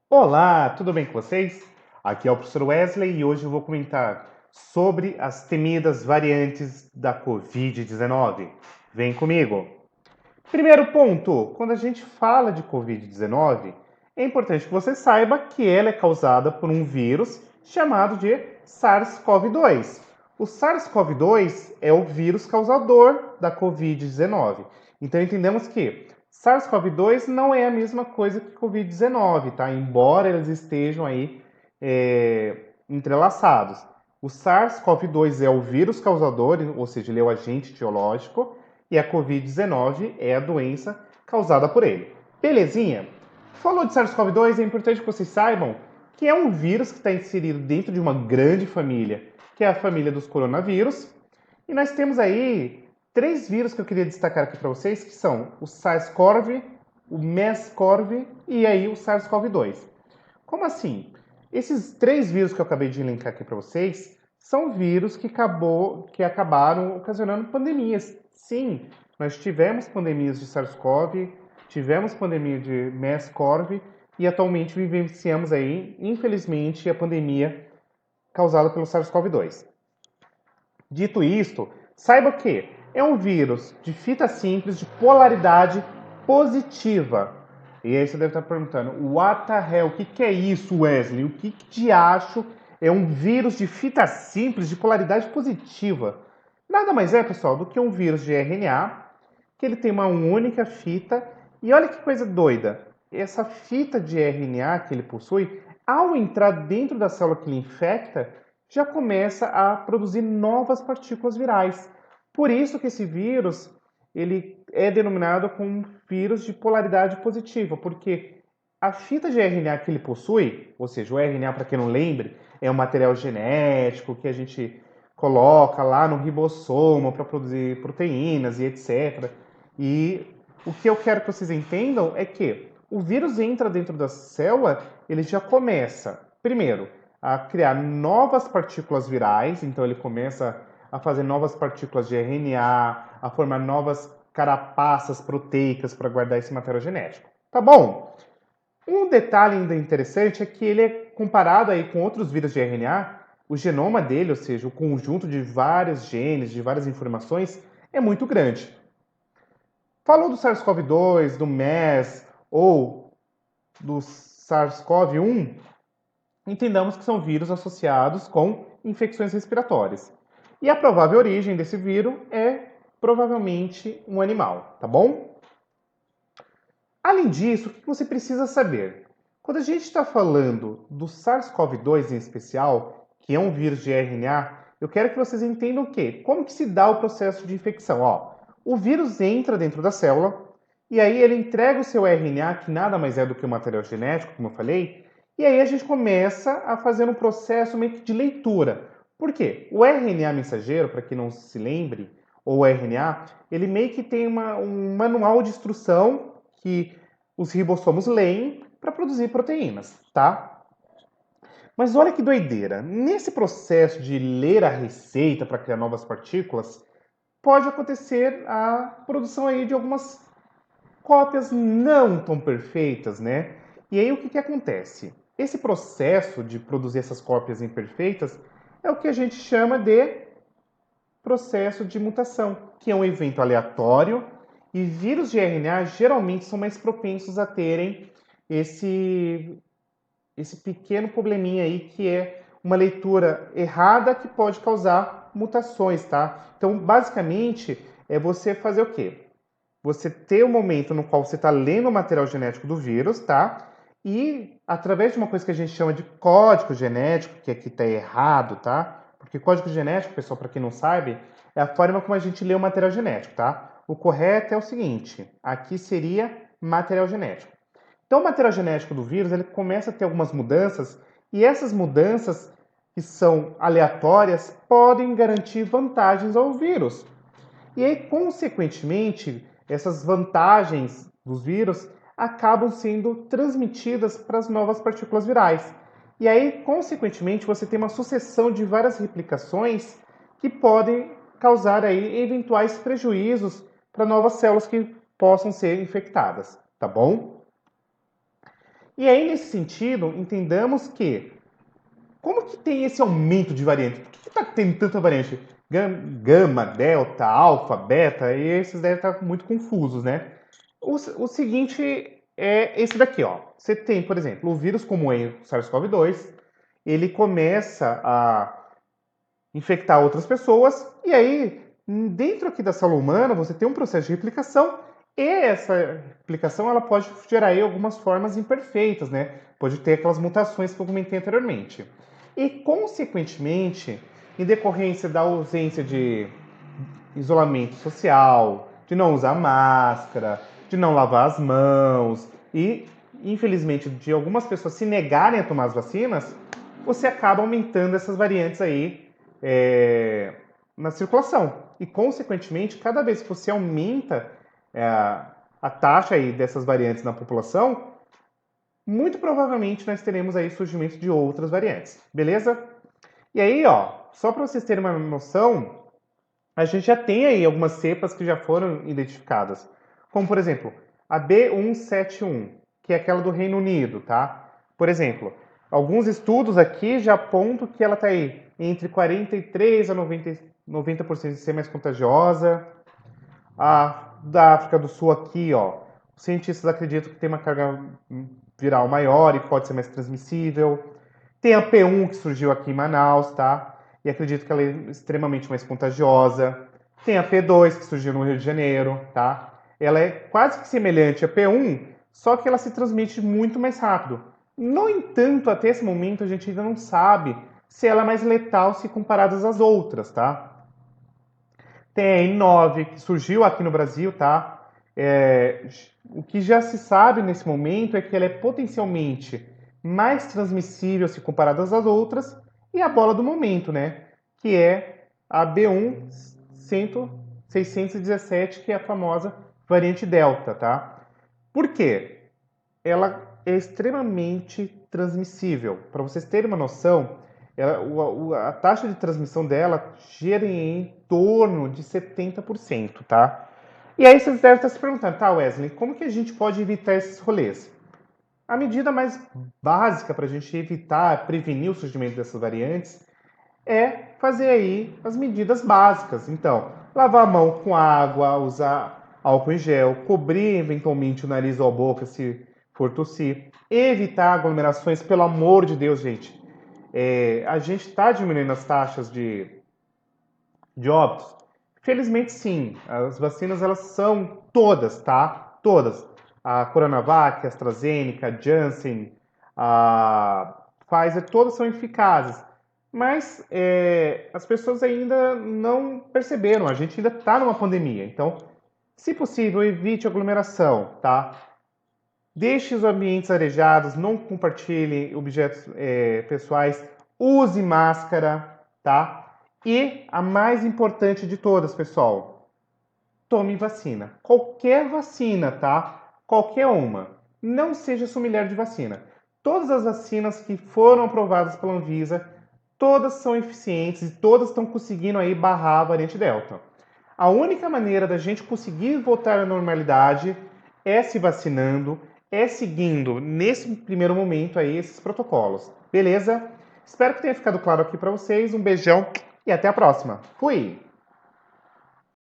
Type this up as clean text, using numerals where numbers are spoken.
Olá, tudo bem com vocês? Aqui é o professor Wesley e hoje eu vou comentar sobre as temidas variantes da Covid-19. Vem comigo! Primeiro ponto, quando a gente fala de Covid-19, é importante que você saiba que ela é causada por um vírus chamado de SARS-CoV-2. O SARS-CoV-2 é o vírus causador da Covid-19. Então entendemos que SARS-CoV-2 não é a mesma coisa que Covid-19, tá? Embora eles estejam aí entrelaçados. O SARS-CoV-2 é o vírus causador, ou seja, ele é o agente etiológico, e a Covid-19 é a doença causada por ele. Belezinha? Falou de SARS-CoV-2, é importante que vocês saibam que é um vírus que está inserido dentro de uma grande família, que é a família dos coronavírus. E nós temos aí três vírus que eu queria destacar aqui para vocês, que são o SARS-CoV, o MERS-CoV e aí o SARS-CoV-2. Como assim? Esses três vírus que eu acabei de elencar aqui para vocês são vírus que acabaram ocasionando pandemias. Sim, nós tivemos pandemias de SARS-CoV, tivemos pandemia de MERS-CoV e atualmente vivenciamos aí, infelizmente, a pandemia causada pelo SARS-CoV-2. Dito isto, saiba que é um vírus de fita simples de polaridade positiva. E aí você deve estar perguntando, what the hell, o que é isso, Wesley? O que de acho é um vírus de fita simples de polaridade positiva? Nada mais é, pessoal, do que um vírus de RNA, que ele tem uma única fita. E olha que coisa doida, essa fita de RNA que ele possui, ao entrar dentro da célula que ele infecta, já começa a produzir novas partículas virais. Por isso que esse vírus ele é denominado como vírus de polaridade positiva, porque a fita de RNA que ele possui, ou seja, o RNA, para quem não lembre, é um material genético que a gente coloca lá no ribossoma para produzir proteínas e etc. E o que eu quero que vocês entendam é que o vírus entra dentro da célula, ele já começa, primeiro, a criar novas partículas virais, então ele começa a fazer novas partículas de RNA, a formar novas carapaças proteicas para guardar esse material genético. Tá bom? Um detalhe ainda interessante é que ele é comparado aí com outros vírus de RNA, o genoma dele, ou seja, o conjunto de vários genes, de várias informações, é muito grande. Falou do SARS-CoV-2, do MERS ou do SARS-CoV-1, entendamos que são vírus associados com infecções respiratórias. E a provável origem desse vírus é provavelmente um animal, tá bom? Além disso, o que você precisa saber? Quando a gente está falando do SARS-CoV-2 em especial, que é um vírus de RNA, eu quero que vocês entendam o quê? Como que se dá o processo de infecção? Ó, o vírus entra dentro da célula e aí ele entrega o seu RNA, que nada mais é do que o material genético, como eu falei, e aí a gente começa a fazer um processo meio que de leitura. Por quê? O RNA mensageiro, para quem não se lembre, ou o RNA, ele meio que tem um manual de instrução que os ribossomos leem para produzir proteínas, tá? Mas olha que doideira. Nesse processo de ler a receita para criar novas partículas, pode acontecer a produção aí de algumas cópias não tão perfeitas, né? E aí o que acontece? Esse processo de produzir essas cópias imperfeitas é o que a gente chama de processo de mutação, que é um evento aleatório e vírus de RNA geralmente são mais propensos a terem esse, esse pequeno probleminha aí que é uma leitura errada que pode causar mutações, tá? Então, basicamente, é você fazer o quê? Você ter o momento no qual você está lendo o material genético do vírus, tá? E através de uma coisa que a gente chama de código genético, que aqui está errado, tá? Porque código genético, pessoal, para quem não sabe, é a forma como a gente lê o material genético, tá? O correto é o seguinte: aqui seria material genético. Então, o material genético do vírus ele começa a ter algumas mudanças, e essas mudanças, que são aleatórias, podem garantir vantagens ao vírus. E aí, consequentemente, essas vantagens dos vírus acabam sendo transmitidas para as novas partículas virais. E aí, consequentemente, você tem uma sucessão de várias replicações que podem causar aí eventuais prejuízos para novas células que possam ser infectadas, tá bom? E aí, nesse sentido, entendamos que, como que tem esse aumento de variantes? Por que está tendo tanta variante? Gama, delta, alfa, beta, e esses devem estar muito confusos, né? O seguinte é esse daqui, ó. Você tem, por exemplo, o vírus como o SARS-CoV-2, ele começa a infectar outras pessoas, e aí, dentro aqui da célula humana, você tem um processo de replicação, e essa replicação ela pode gerar aí algumas formas imperfeitas, né? Pode ter aquelas mutações que eu comentei anteriormente. E, consequentemente, em decorrência da ausência de isolamento social, de não usar máscara, de não lavar as mãos e, infelizmente, de algumas pessoas se negarem a tomar as vacinas, você acaba aumentando essas variantes aí na circulação. E, consequentemente, cada vez que você aumenta a taxa aí dessas variantes na população, muito provavelmente nós teremos aí surgimento de outras variantes, beleza? E aí, ó, só para vocês terem uma noção, a gente já tem aí algumas cepas que já foram identificadas, como por exemplo, a B171, que é aquela do Reino Unido, tá? Por exemplo, alguns estudos aqui já apontam que ela está aí entre 43 a 90% de ser mais contagiosa. A da África do Sul aqui, ó, os cientistas acreditam que tem uma carga viral maior e pode ser mais transmissível. Tem a P1 que surgiu aqui em Manaus, tá? E acredito que ela é extremamente mais contagiosa. Tem a P2 que surgiu no Rio de Janeiro, tá? Ela é quase que semelhante à P1, só que ela se transmite muito mais rápido. No entanto, até esse momento a gente ainda não sabe se ela é mais letal se comparadas às outras, tá? Tem a N9 que surgiu aqui no Brasil, tá? O que já se sabe nesse momento é que ela é potencialmente mais transmissível se comparadas às outras, e a bola do momento, né? Que é a B1 617, que é a famosa variante Delta, tá? Por quê? Ela é extremamente transmissível. Para vocês terem uma noção, a taxa de transmissão dela gira em torno de 70%, tá? E aí vocês devem estar se perguntando, tá, Wesley, como que a gente pode evitar esses rolês? A medida mais básica para a gente evitar, prevenir o surgimento dessas variantes é fazer aí as medidas básicas. Então, lavar a mão com água, usar álcool em gel, cobrir eventualmente o nariz ou a boca se for tossir, evitar aglomerações, pelo amor de Deus, gente. A gente está diminuindo as taxas de óbitos? Felizmente sim, as vacinas elas são todas, tá? Todas. A Coronavac, a AstraZeneca, a Janssen, a Pfizer, todas são eficazes. Mas as pessoas ainda não perceberam, a gente ainda está numa pandemia. Então, se possível, evite aglomeração, tá? Deixe os ambientes arejados, não compartilhe objetos pessoais, use máscara, tá? E a mais importante de todas, pessoal, tome vacina. Qualquer vacina, tá? Qualquer uma. Não seja familiar de vacina. Todas as vacinas que foram aprovadas pela Anvisa, todas são eficientes e todas estão conseguindo aí barrar a variante Delta. A única maneira da gente conseguir voltar à normalidade é se vacinando, é seguindo, nesse primeiro momento aí, esses protocolos. Beleza? Espero que tenha ficado claro aqui para vocês. Um beijão e até a próxima. Fui!